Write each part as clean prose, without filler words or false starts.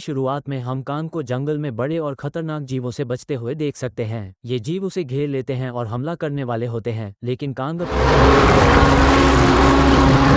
की शुरुआत में हम कांग को जंगल में बड़े और खतरनाक जीवों से बचते हुए देख सकते हैं। ये जीव उसे घेर लेते हैं और हमला करने वाले होते हैं, लेकिन कांग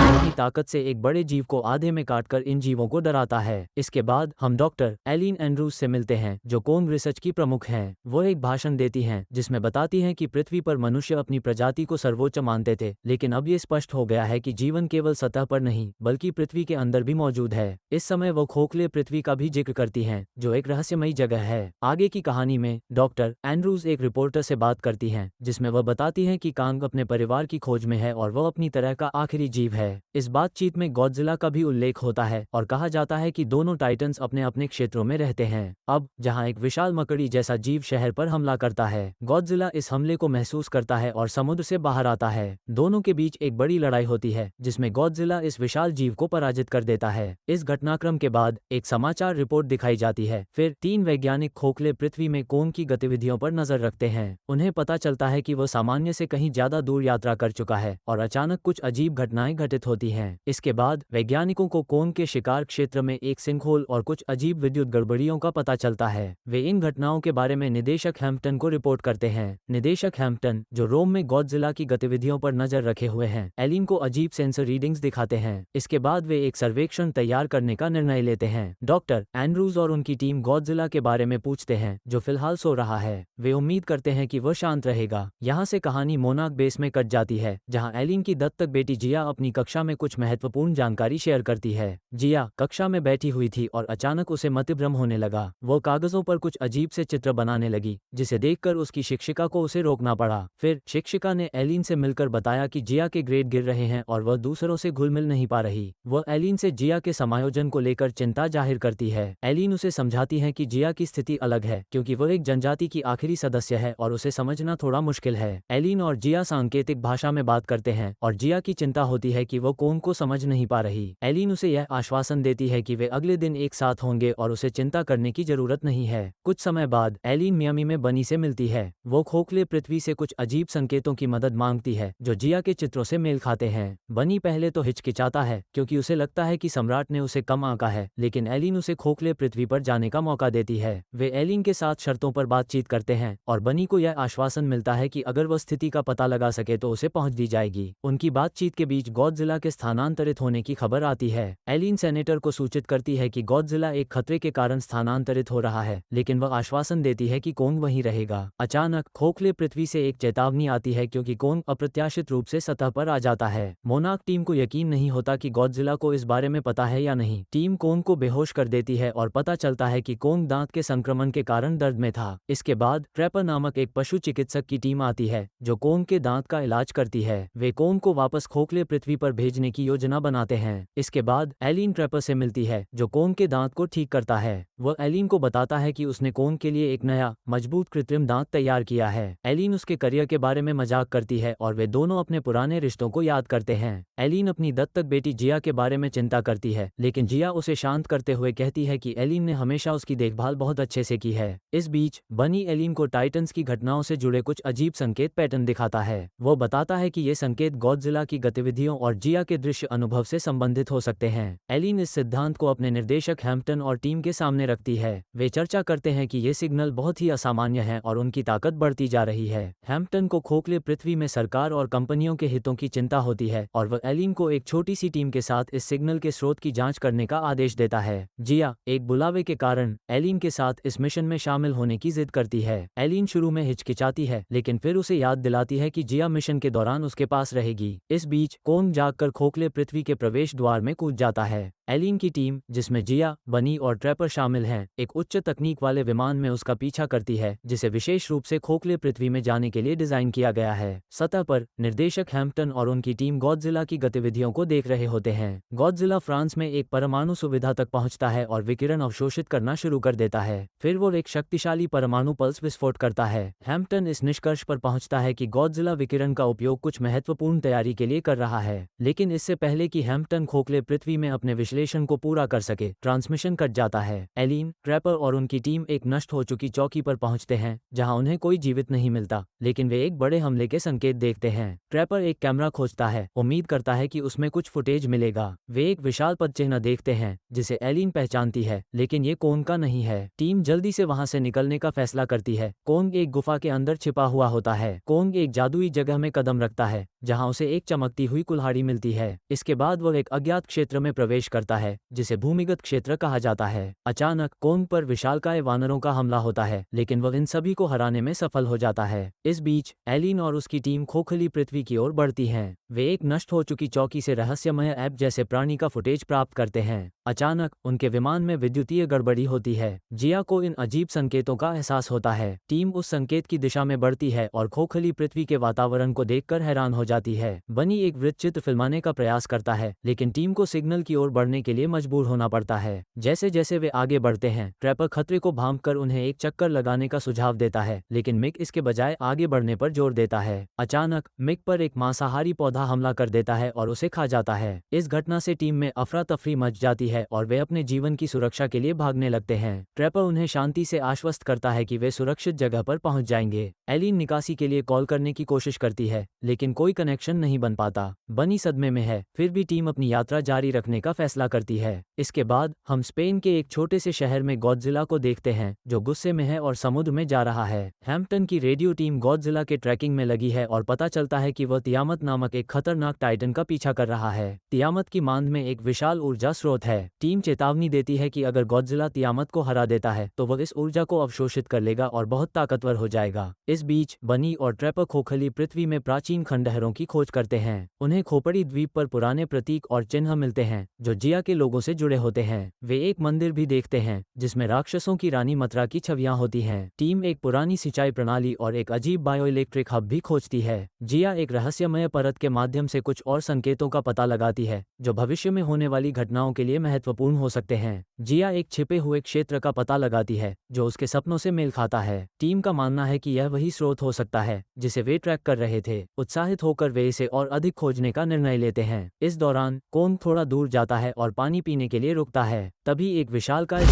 अपनी ताकत से एक बड़े जीव को आधे में काटकर इन जीवों को डराता है। इसके बाद हम डॉक्टर एलिन एंड्रूज से मिलते हैं, जो कोंग रिसर्च की प्रमुख हैं। वो एक भाषण देती हैं जिसमें बताती हैं कि पृथ्वी पर मनुष्य अपनी प्रजाति को सर्वोच्च मानते थे, लेकिन अब ये स्पष्ट हो गया है कि जीवन केवल सतह पर नहीं बल्कि पृथ्वी के अंदर भी मौजूद है। इस समय वो खोखले पृथ्वी का भी जिक्र करती हैं, जो एक रहस्यमयी जगह है। आगे की कहानी में डॉक्टर एंड्रूज एक रिपोर्टर से बात करती हैं, जिसमें वह बताती हैं कि कांग अपने परिवार की खोज में है और वह अपनी तरह का आखिरी जीव है। इस बातचीत में गॉडजिला का भी उल्लेख होता है और कहा जाता है कि दोनों टाइटन्स अपने अपने क्षेत्रों में रहते हैं। अब जहां एक विशाल मकड़ी जैसा जीव शहर पर हमला करता है, गॉडजिला इस हमले को महसूस करता है और समुद्र से बाहर आता है। दोनों के बीच एक बड़ी लड़ाई होती है, जिसमें गॉडजिला इस विशाल जीव को पराजित कर देता है। इस घटनाक्रम के बाद एक समाचार रिपोर्ट दिखाई जाती है। फिर 3 वैज्ञानिक खोखले पृथ्वी में कोंग की गतिविधियों पर नजर रखते हैं। उन्हें पता चलता है कि वह सामान्य से कहीं ज्यादा दूर यात्रा कर चुका है और अचानक कुछ अजीब घटनाएं घटित होती हैं। इसके बाद वैज्ञानिकों को कोंग के शिकार क्षेत्र में एक सिंकहोल और कुछ अजीब विद्युत गड़बड़ियों का पता चलता है। वे इन घटनाओं के बारे में निदेशक हैम्पटन को रिपोर्ट करते हैं। निदेशक हैम्पटन, जो रोम में गॉडजिला की गतिविधियों पर नजर रखे हुए हैं, एलिन को अजीब सेंसर रीडिंग्स दिखाते हैं। इसके बाद वे एक सर्वेक्षण तैयार करने का निर्णय लेते हैं। डॉक्टर एंड्रूज और उनकी टीम गॉडजिला के बारे में पूछते हैं, जो फिलहाल सो रहा है। वे उम्मीद करते हैं कि वह शांत रहेगा। यहाँ से कहानी मोनाक बेस में कट जाती है, जहाँ एलिन की दत्तक बेटी जिया अपनी कक्षा में कुछ महत्वपूर्ण जानकारी शेयर करती है। जिया कक्षा में बैठी हुई थी और अचानक उसे मतिभ्रम होने लगा। वो कागजों पर कुछ अजीब से चित्र बनाने लगी, जिसे देखकर उसकी शिक्षिका को उसे रोकना पड़ा। फिर शिक्षिका ने एलिन से मिलकर बताया कि जिया के ग्रेड गिर रहे हैं और वह दूसरों से घुल मिल नहीं पा रही। वह एलिन से जिया के समायोजन को लेकर चिंता जाहिर करती है। एलिन उसे समझाती है कि जिया की स्थिति अलग है, क्योंकि वह एक जनजाति की आखिरी सदस्य है और उसे समझना थोड़ा मुश्किल है। एलिन और जिया सांकेतिक भाषा में बात करते हैं और जिया की चिंता होती है कि वो कोंग को समझ नहीं पा रही। एलिन उसे यह आश्वासन देती है कि वे अगले दिन एक साथ होंगे और उसे चिंता करने की जरूरत नहीं है। कुछ समय बाद एलिन मियामी में बनी से मिलती है। वो खोखले पृथ्वी से कुछ अजीब संकेतों की मदद मांगती है, जो जिया के चित्रों से मेल खाते हैं। बनी पहले तो हिचकिचाता है, क्योंकि उसे लगता है कि सम्राट ने उसे कम आंका है, लेकिन एलिन उसे खोखले पृथ्वी पर जाने का मौका देती है। वे एलिन के साथ शर्तों पर बातचीत करते हैं और बनी को यह आश्वासन मिलता है कि अगर वह स्थिति का पता लगा सके तो उसे पहुंच दी जाएगी। उनकी बातचीत के बीच गॉडजिला के स्थानांतरित होने की खबर आती है। एलिन सेनेटर को सूचित करती है कि गॉडजिला एक खतरे के कारण स्थानांतरित हो रहा है, लेकिन वह आश्वासन देती है कि कोंग वहीं रहेगा। अचानक खोखले पृथ्वी से एक चेतावनी आती है, क्योंकि कोंग अप्रत्याशित रूप से सतह पर आ जाता है। मोनाक टीम को यकीन नहीं होता कि गॉडजिला को इस बारे में पता है या नहीं। टीम कोंग को बेहोश कर देती है और पता चलता है कि कोंग दांत के संक्रमण के कारण दर्द में था। इसके बाद ट्रैपर नामक एक पशु चिकित्सक की टीम आती है, जो कोंग के दांत का इलाज करती है। वे कोंग को वापस खोखले पृथ्वी पर भेजने की योजना बनाते हैं। इसके बाद एलिन ट्रैपर से मिलती है, जो कोंग के दांत को ठीक करता है। वह एलिन को बताता है कि उसने कोंग के लिए एक नया मजबूत कृत्रिम दांत तैयार किया है। एलिन उसके करियर के बारे में मजाक करती है और वे दोनों अपने पुराने रिश्तों को याद करते हैं। एलिन अपनी दत्तक बेटी जिया के बारे में चिंता करती है, लेकिन जिया उसे शांत करते हुए कहती है कि एलिन ने हमेशा उसकी देखभाल बहुत अच्छे से की है। इस बीच बनी एलिन को टाइटन्स की घटनाओं से जुड़े कुछ अजीब संकेत पैटर्न दिखाता है। वो बताता है कि ये संकेत गॉडजिला की गतिविधियों और जिया के दृश्य अनुभव से संबंधित हो सकते हैं। एलिन इस सिद्धांत को अपने निर्देशक हैम्पटन और टीम के सामने रखती है। वे चर्चा करते हैं कि ये सिग्नल बहुत ही असामान्य हैं और उनकी ताकत बढ़ती जा रही है। हैम्पटन को खोखले पृथ्वी में सरकार और कंपनियों के हितों की चिंता होती है और वह एलिन को एक छोटी सी टीम के साथ इस सिग्नल के स्रोत की जांच करने का आदेश देता है। जिया एक बुलावे के कारण एलिन के साथ इस मिशन में शामिल होने की जिद करती है। एलिन शुरू में हिचकिचाती है, लेकिन फिर उसे याद दिलाती है कि जिया मिशन के दौरान उसके पास रहेगी। इस बीच कोंग जागकर खोखले पृथ्वी के प्रवेश द्वार में कूद जाता है। एलिन की टीम, जिसमें जिया, बनी और ट्रैपर शामिल हैं, एक उच्च तकनीक वाले विमान में उसका पीछा करती है, जिसे विशेष रूप से खोखले पृथ्वी में जाने के लिए डिजाइन किया गया है। सतह पर निर्देशक हैम्पटन और उनकी टीम गॉडजिला की गतिविधियों को देख रहे होते हैं। गॉडजिला फ्रांस में एक परमाणु सुविधा तक पहुंचता है और विकिरण अवशोषित करना शुरू कर देता है। फिर वो एक शक्तिशाली परमाणु पल्स विस्फोट करता है। हैम्पटन इस निष्कर्ष पर पहुंचता है कि गॉडजिला विकिरण का उपयोग कुछ महत्वपूर्ण तैयारी के लिए कर रहा है, लेकिन इससे पहले कि हैम्पटन खोखले पृथ्वी में अपने विश्लेषण को पूरा कर सके। ट्रांसमिशन कट जाता है। एलिन, ट्रैपर और उनकी टीम एक नष्ट हो चुकी चौकी पर पहुंचते हैं जहां उन्हें कोई जीवित नहीं मिलता, लेकिन वे एक बड़े हमले के संकेत देखते हैं। ट्रैपर एक कैमरा खोजता है, उम्मीद करता है कि उसमें कुछ फुटेज मिलेगा। वे एक विशाल पदचिह्न देखते हैं जिसे एलिन पहचानती है, लेकिन ये कोंग का नहीं है। टीम जल्दी से वहां से निकलने का फैसला करती है। कोंग एक गुफा के अंदर छिपा हुआ होता है। कोंग एक जादुई जगह में कदम रखता है जहां उसे एक चमकती हुई कुल्हाड़ी मिलती है। इसके बाद वह एक अज्ञात क्षेत्र में प्रवेश करता है जिसे भूमिगत क्षेत्र कहा जाता है। अचानक कोंग पर विशालकाय वानरों का हमला होता है, लेकिन वह इन सभी को हराने में सफल हो जाता है। इस बीच एलिन और उसकी टीम खोखली पृथ्वी की ओर बढ़ती हैं। वे एक नष्ट हो चुकी चौकी से रहस्यमय ऐप जैसे प्राणी का फुटेज प्राप्त करते हैं। अचानक उनके विमान में विद्युतीय गड़बड़ी होती है। जिया को इन अजीब संकेतों का एहसास होता है। टीम उस संकेत की दिशा में बढ़ती है और खोखली पृथ्वी के वातावरण को देखकर हैरान हो जाती है। बनी एक वृत्त चित्र फिल्माने का प्रयास करता है, लेकिन टीम को सिग्नल की ओर बढ़ने के लिए मजबूर होना पड़ता है। जैसे जैसे वे आगे बढ़ते हैं, ट्रैपर खतरे को भांपकर उन्हें एक चक्कर लगाने का सुझाव देता है, लेकिन मिक इसके बजाय आगे बढ़ने पर जोर देता है। अचानक मिक पर एक मांसाहारी पौधा हमला कर देता है और उसे खा जाता है। इस घटना से टीम में अफरा तफरी मच जाती है और वे अपने जीवन की सुरक्षा के लिए भागने लगते हैं। ट्रैपर उन्हें शांति से आश्वस्त करता है कि वे सुरक्षित जगह पर पहुंच जाएंगे। एलिन निकासी के लिए कॉल करने की कोशिश करती है, लेकिन कोई कनेक्शन नहीं बन पाता। बनी सदमे में है, फिर भी टीम अपनी यात्रा जारी रखने का फैसला करती है। इसके बाद हम स्पेन के एक छोटे से शहर में गॉडजिला को देखते हैं जो गुस्से में है और समुद्र में जा रहा है। हैम्पटन की रेडियो टीम गॉडजिला के ट्रैकिंग में लगी है और पता चलता है कि वह तियामत नामक एक खतरनाक टाइटन का पीछा कर रहा है। तियामत की मांद में एक विशाल ऊर्जा स्रोत है। टीम चेतावनी देती है कि अगर गॉडजिला तियामत को हरा देता है तो वह इस ऊर्जा को अवशोषित कर लेगा और बहुत ताकतवर हो जाएगा। इस बीच बनी और ट्रैपर खोखली पृथ्वी में प्राचीन खंडहरों की खोज करते हैं। उन्हें खोपड़ी द्वीप पर पुराने प्रतीक और चिन्ह मिलते हैं जो जिया के लोगों से जुड़े होते हैं। वे एक मंदिर भी देखते हैं जिसमें राक्षसों की रानी मथुरा की छवियां होती हैं। टीम एक पुरानी सिंचाई प्रणाली और एक अजीब बायोइलेक्ट्रिक हब भी खोजती है। जिया एक रहस्यमय परत के माध्यम से कुछ और संकेतों का पता लगाती है जो भविष्य में होने वाली घटनाओं के लिए महत्वपूर्ण हो सकते हैं। जिया एक छिपे हुए क्षेत्र का पता लगाती है जो उसके सपनों से मेल खाता है। टीम का मानना है कि यह वही स्रोत हो सकता है जिसे वे ट्रैक कर रहे थे। उत्साहित होकर वे इसे और अधिक खोजने का निर्णय लेते हैं। इस दौरान कोंग थोड़ा दूर जाता है और पानी पीने के लिए रुकता है। तभी एक विशालकाय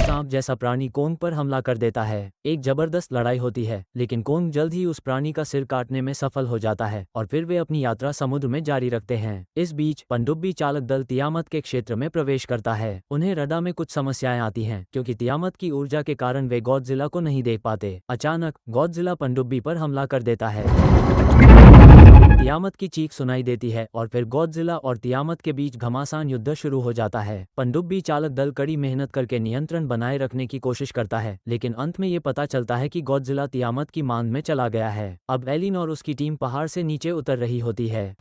सांप जैसा प्राणी कोंग पर हमला कर देता है। एक जबरदस्त लड़ाई होती है, लेकिन कोंग जल्द ही उस प्राणी का सिर काटने में सफल हो जाता है और फिर वे अपनी यात्रा समुद्र में जारी रखते हैं। इस बीच पनडुब्बी चालक दल तियामत के क्षेत्र में प्रवेश करता है। उन्हें रडार में कुछ समस्याएं आती हैं क्योंकि तियामत की ऊर्जा के कारण वे गॉडजिला को नहीं देख पाते। अचानक गॉडजिला पनडुब्बी पर हमला कर देता है। तियामत की चीख सुनाई देती है और फिर गॉडजिला और तियामत के बीच घमासान युद्ध शुरू हो जाता है। पनडुब्बी चालक दल कड़ी मेहनत करके नियंत्रण बनाए रखने की कोशिश करता है, लेकिन अंत में ये पता चलता है कि गॉडजिला तियामत की मांद में चला गया है। अब एलिन और उसकी टीम पहाड़ से नीचे उतर रही होती है।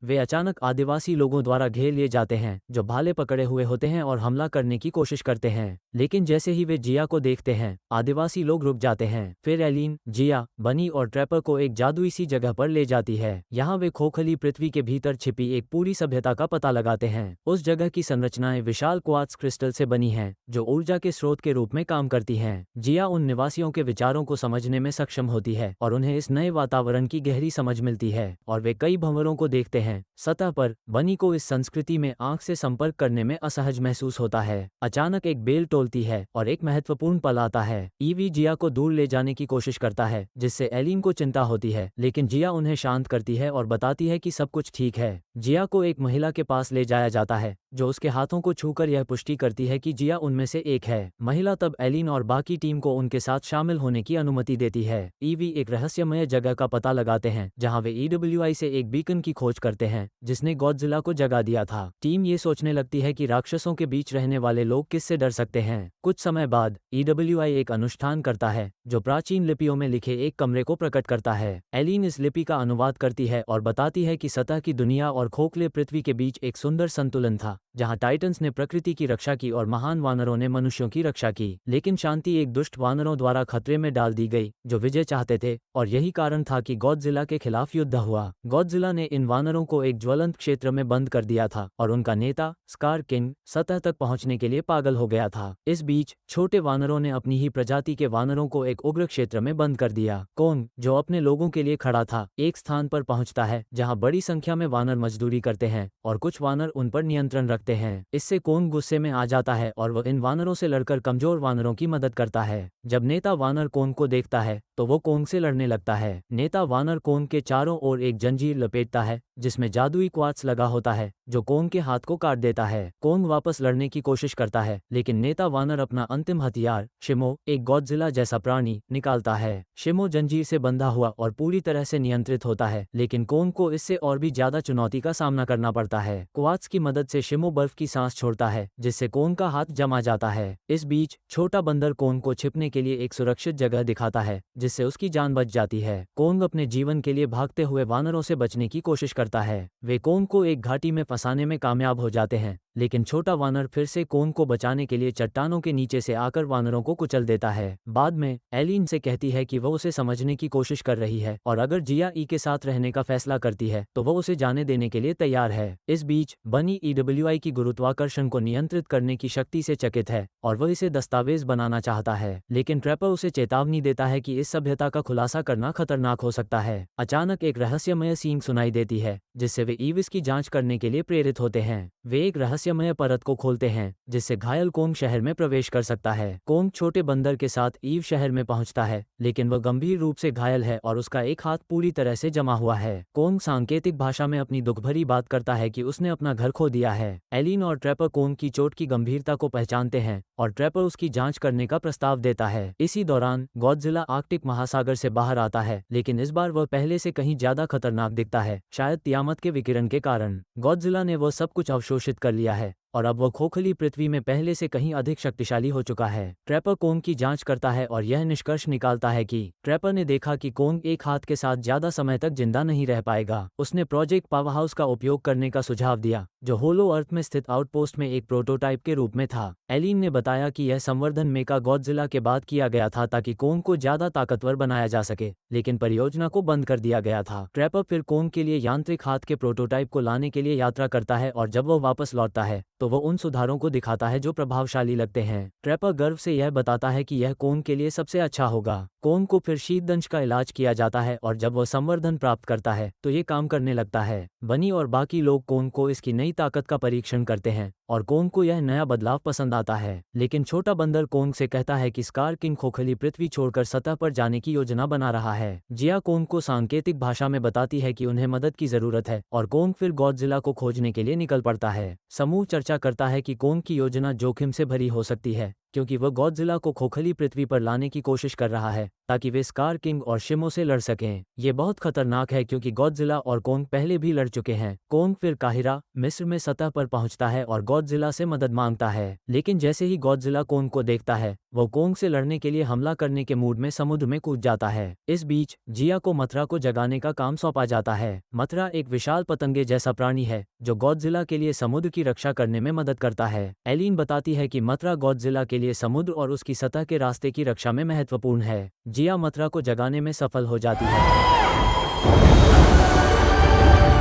वे अचानक आदिवासी लोगों द्वारा घेर लिए जाते हैं जो भाले पकड़े हुए होते हैं और हमला करने की कोशिश करते हैं, लेकिन जैसे ही वे जिया को देखते हैं आदिवासी लोग रुक जाते हैं। फिर एलिन, जिया, बनी और ट्रैपर को एक जादुई सी जगह पर ले जाती है। यहाँ वे खोखली पृथ्वी के भीतर छिपी एक पूरी सभ्यता का पता लगाते हैं। उस जगह की संरचनाएं विशाल क्वार्ट्ज क्रिस्टल से बनी हैं जो ऊर्जा के स्रोत के रूप में काम करती हैं। जिया उन निवासियों के विचारों को समझने में सक्षम होती है और उन्हें इस नए वातावरण की गहरी समझ मिलती है और वे कई भंवरों को देखते हैं। सतह पर बनी को इस संस्कृति में आंख से संपर्क करने में असहज महसूस होता है। अचानक एक बेल टोलती है और एक महत्वपूर्ण पल आता है। ईवी जिया को दूर ले जाने की कोशिश करता है जिससे एलिन को चिंता होती है, लेकिन जिया उन्हें शांत करती है और बताती है कि सब कुछ ठीक है। जिया को एक महिला के पास ले जाया जाता है जो उसके हाथों को छूकर यह पुष्टि करती है कि जिया उनमें से एक है। महिला तब एलिन और बाकी टीम को उनके साथ शामिल होने की अनुमति देती है। ईवी एक रहस्यमय जगह का पता लगाते हैं जहां वे ईडब्ल्यूआई से एक बीकन की खोज करते हैं जिसने गॉडजिला को जगा दिया था। टीम ये सोचने लगती है कि राक्षसों के बीच रहने वाले लोग किससे डर सकते हैं। कुछ समय बाद ईडब्ल्यूआई एक अनुष्ठान करता है जो प्राचीन लिपियों में लिखे एक कमरे को प्रकट करता है। एलिन इस लिपि का अनुवाद करती है और बताती है कि सतह की दुनिया और खोखले पृथ्वी के बीच एक सुंदर संतुलन था जहाँ टाइटन्स ने प्रकृति की रक्षा की और महान वानरों ने मनुष्यों की रक्षा की। लेकिन शांति एक दुष्ट वानरों द्वारा खतरे में डाल दी गई जो विजय चाहते थे, और यही कारण था कि गॉडजिला के खिलाफ युद्ध हुआ। गॉडजिला ने इन वानरों को एक ज्वलंत क्षेत्र में बंद कर दिया था और उनका नेता स्कार किंग सतह तक पहुंचने के लिए पागल हो गया था। इस बीच छोटे वानरों ने अपनी ही प्रजाति के वानरों को एक उग्र क्षेत्र में बंद कर दिया। कोंग, जो अपने लोगों के लिए खड़ा था, एक स्थान पर पहुंचता है जहां बड़ी संख्या में वानर मजदूरी करते हैं और कुछ वानर उन पर नियंत्रण रखते हैं। इससे कोंग गुस्से में आ जाता है और वह इन वानरों से लड़कर कमजोर वानरों की मदद करता है। जब नेता वानर कोंग को देखता है तो वो कोंग से लड़ने लगता है। नेता वानर कोंग के चारों ओर एक जंजीर लपेटता है जिसमें जादुई क्वार्ट्ज लगा होता है जो कोंग के हाथ को काट देता है। कोंग वापस लड़ने की कोशिश करता है लेकिन नेता वानर अपना अंतिम हथियार शिमो, एक गॉडजिला जैसा प्राणी, निकालता है। शिमो जंजीर से बंधा हुआ और पूरी तरह से नियंत्रित होता है, लेकिन कोंग को इससे और भी ज्यादा चुनौती का सामना करना पड़ता है। क्वार्ट्ज की मदद से शिमो बर्फ की सांस छोड़ता है जिससे कोंग का हाथ जमा जाता है। इस बीच छोटा बंदर कोंग को छिपने के लिए एक सुरक्षित जगह दिखाता है जिससे उसकी जान बच जाती है। कोंग अपने जीवन के लिए भागते हुए वानरों से बचने की कोशिश करता है। वे कोंग को एक घाटी में फंसाने में कामयाब हो जाते हैं, लेकिन छोटा वानर फिर से कोंग को बचाने के लिए चट्टानों के नीचे से आकर वानरों को कुचल देता है। बाद में एलिन से कहती है कि वह उसे समझने की कोशिश कर रही है और अगर जिया ई के साथ रहने का फैसला करती है तो वह उसे जाने देने के लिए तैयार है। इस बीच बनी ईडब्ल्यूआई की गुरुत्वाकर्षण को नियंत्रित करने की शक्ति से चकित है और वह इसे दस्तावेज बनाना चाहता है, लेकिन ट्रैपर उसे चेतावनी देता है कि इस सभ्यता का खुलासा करना खतरनाक हो सकता है। अचानक एक रहस्यमय सींग सुनाई देती है जिससे वे ईविस की जांच करने के लिए प्रेरित होते हैं। वे एक रहस्यमय परत को खोलते हैं जिससे घायल कोंग शहर में प्रवेश कर सकता है। कोंग छोटे बंदर के साथ ईव शहर में पहुंचता है, लेकिन वह गंभीर रूप से घायल है और उसका एक हाथ पूरी तरह से जमा हुआ है। कोंग सांकेतिक भाषा में अपनी दुखभरी बात करता है कि उसने अपना घर खो दिया है। एलिन और ट्रैपर कोंग की चोट की गंभीरता को पहचानते हैं और ट्रैपर उसकी जांच करने का प्रस्ताव देता है। इसी दौरान गॉडजिला आर्कटिक महासागर से बाहर आता है, लेकिन इस बार वह पहले से कहीं ज्यादा खतरनाक दिखता है, शायद तियामत के विकिरण के कारण। गॉडजिला ने वह सब कुछ अवशोषित कर लिया है और अब वह खोखली पृथ्वी में पहले से कहीं अधिक शक्तिशाली हो चुका है। ट्रैपर कोंग की जांच करता है और यह निष्कर्ष निकालता है कि ट्रैपर ने देखा कि कोंग एक हाथ के साथ ज्यादा समय तक जिंदा नहीं रह पाएगा। उसने प्रोजेक्ट पावरहाउस का उपयोग करने का सुझाव दिया जो होलो अर्थ में स्थित आउटपोस्ट में एक प्रोटोटाइप के रूप में था। एलिन ने बताया कि यह संवर्धन मेका गॉडजिला के बाद किया गया था ताकि कोंग को ज्यादा ताकतवर बनाया जा सके, लेकिन परियोजना को बंद कर दिया गया था। ट्रैपर फिर कोंग के लिए यांत्रिक हाथ के प्रोटोटाइप को लाने के लिए यात्रा करता है और जब वह वापस लौटता है तो वह उन सुधारों को दिखाता है जो प्रभावशाली लगते हैं। ट्रैपर गर्व से यह बताता है कि यह कोंग के लिए सबसे अच्छा होगा। कोंग को फिर शीतदंश का इलाज किया जाता है और जब वह संवर्धन प्राप्त करता है तो ये काम करने लगता है। बनी और बाकी लोग कोंग को इसकी नई ताकत का परीक्षण करते हैं और कोंग को यह नया बदलाव पसंद आता है, लेकिन छोटा बंदर कोंग से कहता है कि स्कार किंग खोखली पृथ्वी छोड़कर सतह पर जाने की योजना बना रहा है। जिया कोंग को सांकेतिक भाषा में बताती है कि उन्हें मदद की जरूरत है और कोंग फिर गॉडजिला को खोजने के लिए निकल पड़ता है। समूह चर्चा करता है कि कोंग की योजना जोखिम से भरी हो सकती है क्योंकि वह गॉडजिला को खोखली पृथ्वी पर लाने की कोशिश कर रहा है ताकि वे स्कार किंग और शिमो से लड़ सकें। ये बहुत खतरनाक है क्योंकि गॉडजिला और कोंग पहले भी लड़ चुके हैं। कोंग फिर काहिरा, मिस्र में सतह पर पहुंचता है और गॉडजिला से मदद मांगता है, लेकिन जैसे ही गॉडजिला कोंग को देखता है वो कोंग से लड़ने के लिए हमला करने के मूड में समुद्र में कूद जाता है। इस बीच जिया को मथुरा को जगाने का काम सौंपा जाता है। मथुरा एक विशाल पतंगे जैसा प्राणी है जो गॉडजिला के लिए समुद्र की रक्षा करने में मदद करता है। एलिन बताती है कि मथुरा गॉडजिला के लिए समुद्र और उसकी सतह के रास्ते की रक्षा में महत्वपूर्ण है। जिया मथुरा को जगाने में सफल हो जाती है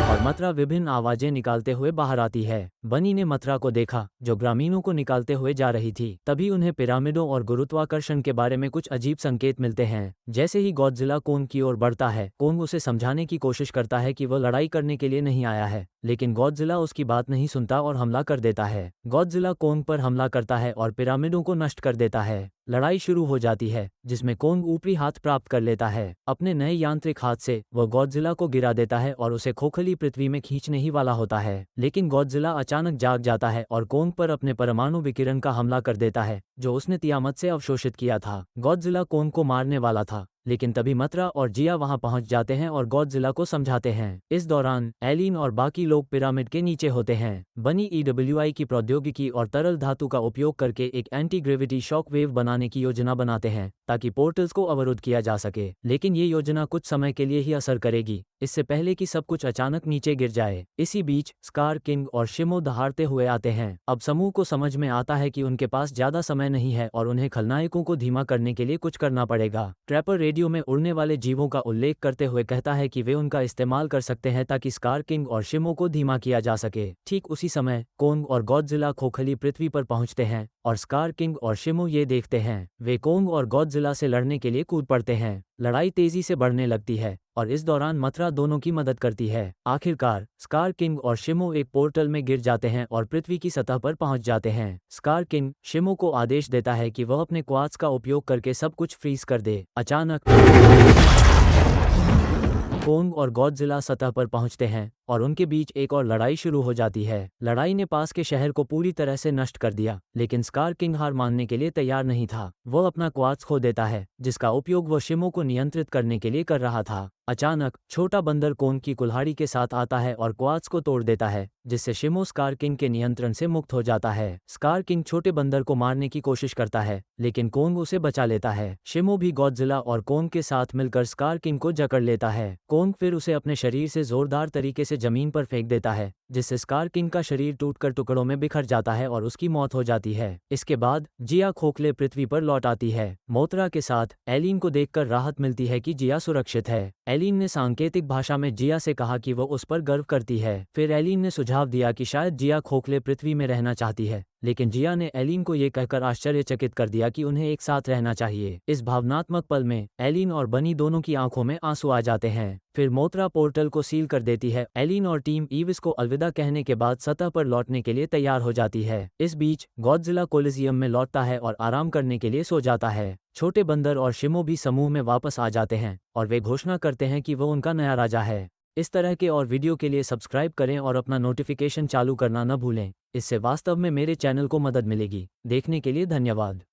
और मथुरा विभिन्न आवाजें निकालते हुए बाहर आती है। बनी ने मथुरा को देखा जो ग्रामीणों को निकालते हुए जा रही थी। तभी उन्हें पिरामिडों और गुरुत्वाकर्षण के बारे में कुछ अजीब संकेत मिलते हैं। जैसे ही गॉडजिला कोंग की ओर बढ़ता है, कोंग उसे समझाने की कोशिश करता है कि वह लड़ाई करने के लिए नहीं आया है, लेकिन गॉडजिला उसकी बात नहीं सुनता और हमला कर देता है। गॉडजिला कोंग पर हमला करता है और पिरामिडों को नष्ट कर देता है। लड़ाई शुरू हो जाती है जिसमें कोंग ऊपरी हाथ प्राप्त कर लेता है। अपने नए यांत्रिक हाथ से वह गॉडजिला को गिरा देता है और उसे खोखली पृथ्वी में खींचने ही वाला होता है, लेकिन गॉडजिला अचानक जाग जाता है और कोंग पर अपने परमाणु विकिरण का हमला कर देता है जो उसने तियामत से अवशोषित किया था। गॉडजिला कोंग को मारने वाला था, लेकिन तभी मथुरा और जिया वहां पहुंच जाते हैं और गॉडजिला को समझाते हैं। इस दौरान एलिन और बाकी लोग पिरामिड के नीचे होते हैं। बनी ईडब्ल्यूआई की प्रौद्योगिकी और तरल धातु का उपयोग करके एक एंटी ग्रेविटी शॉक वेव बनाने की योजना बनाते हैं ताकि पोर्टल्स को अवरुद्ध किया जा सके। लेकिन ये योजना कुछ समय के लिए ही असर करेगी, इससे पहले कि सब कुछ अचानक नीचे गिर जाए। इसी बीच स्कार किंग और शिमो दहाड़ते हुए आते हैं। अब समूह को समझ में आता है कि उनके पास ज्यादा समय नहीं है और उन्हें खलनायकों को धीमा करने के लिए कुछ करना पड़ेगा। ट्रैपर रेडियो में उड़ने वाले जीवों का उल्लेख करते हुए कहता है कि वे उनका इस्तेमाल कर सकते हैं ताकि स्कार किंग और शिमो को धीमा किया जा सके। ठीक उसी समय कोंग और गॉडजिला खोखली पृथ्वी पर पहुंचते हैं और स्कार किंग और शिमो ये देखते हैं। वे कोंग और गॉडजिला से लड़ने के लिए कूद पड़ते हैं। लड़ाई तेजी से बढ़ने लगती है और इस दौरान मथुरा दोनों की मदद करती है। आखिरकार स्कार किंग और शिमो एक पोर्टल में गिर जाते हैं और पृथ्वी की सतह पर पहुंच जाते हैं। स्कार किंग शिमो को आदेश देता है कि वह अपने क्वार्ट्ज का उपयोग करके सब कुछ फ्रीज कर दे। अचानक कोंग और गॉडजिला सतह पर पहुंचते हैं और उनके बीच एक और लड़ाई शुरू हो जाती है। लड़ाई ने पास के शहर को पूरी तरह से नष्ट कर दिया, लेकिन स्कार किंग हार मानने के लिए तैयार नहीं था। वह अपना क्वार्ट्ज खो देता है जिसका उपयोग वह शिमो को नियंत्रित करने के लिए कर रहा था। अचानक छोटा बंदर कोंग की कुल्हाड़ी के साथ आता है और क्वार्ट्ज को तोड़ देता है, जिससे शिमो स्कार किंग के नियंत्रण से मुक्त हो जाता है। स्कार किंग छोटे बंदर को मारने की कोशिश करता है, लेकिन कोंग उसे बचा लेता है। शिमो भी गॉडजिला और कोंग के साथ मिलकर स्कार किंग को जकड़ लेता है। कोंग फिर उसे अपने शरीर से जोरदार तरीके से जमीन पर फेंक देता है, जिससे स्कार किंग का शरीर टूटकर टुकड़ों में बिखर जाता है और उसकी मौत हो जाती है। इसके बाद जिया खोखले पृथ्वी पर लौट आती है। मोथरा के साथ एलिन को देखकर राहत मिलती है कि जिया सुरक्षित है। एलिन ने सांकेतिक भाषा में जिया से कहा कि वह उस पर गर्व करती है। फिर एलिन ने सुझाव दिया कि शायद जिया खोखले पृथ्वी में रहना चाहती है, लेकिन जिया ने एलिन को ये कहकर आश्चर्यचकित कर दिया कि उन्हें एक साथ रहना चाहिए। इस भावनात्मक पल में एलिन और बनी दोनों की आंखों में आंसू आ जाते हैं। फिर मोथरा पोर्टल को सील कर देती है। एलिन और टीम ईविस को अलविदा कहने के बाद सतह पर लौटने के लिए तैयार हो जाती है। इस बीच गॉडजिला कोलिजियम में लौटता है और आराम करने के लिए सो जाता है। छोटे बंदर और शिमो भी समूह में वापस आ जाते हैं और वे घोषणा करते हैं कि वह उनका नया राजा है। इस तरह के और वीडियो के लिए सब्सक्राइब करें और अपना नोटिफिकेशन चालू करना न भूलें। इससे वास्तव में मेरे चैनल को मदद मिलेगी। देखने के लिए धन्यवाद।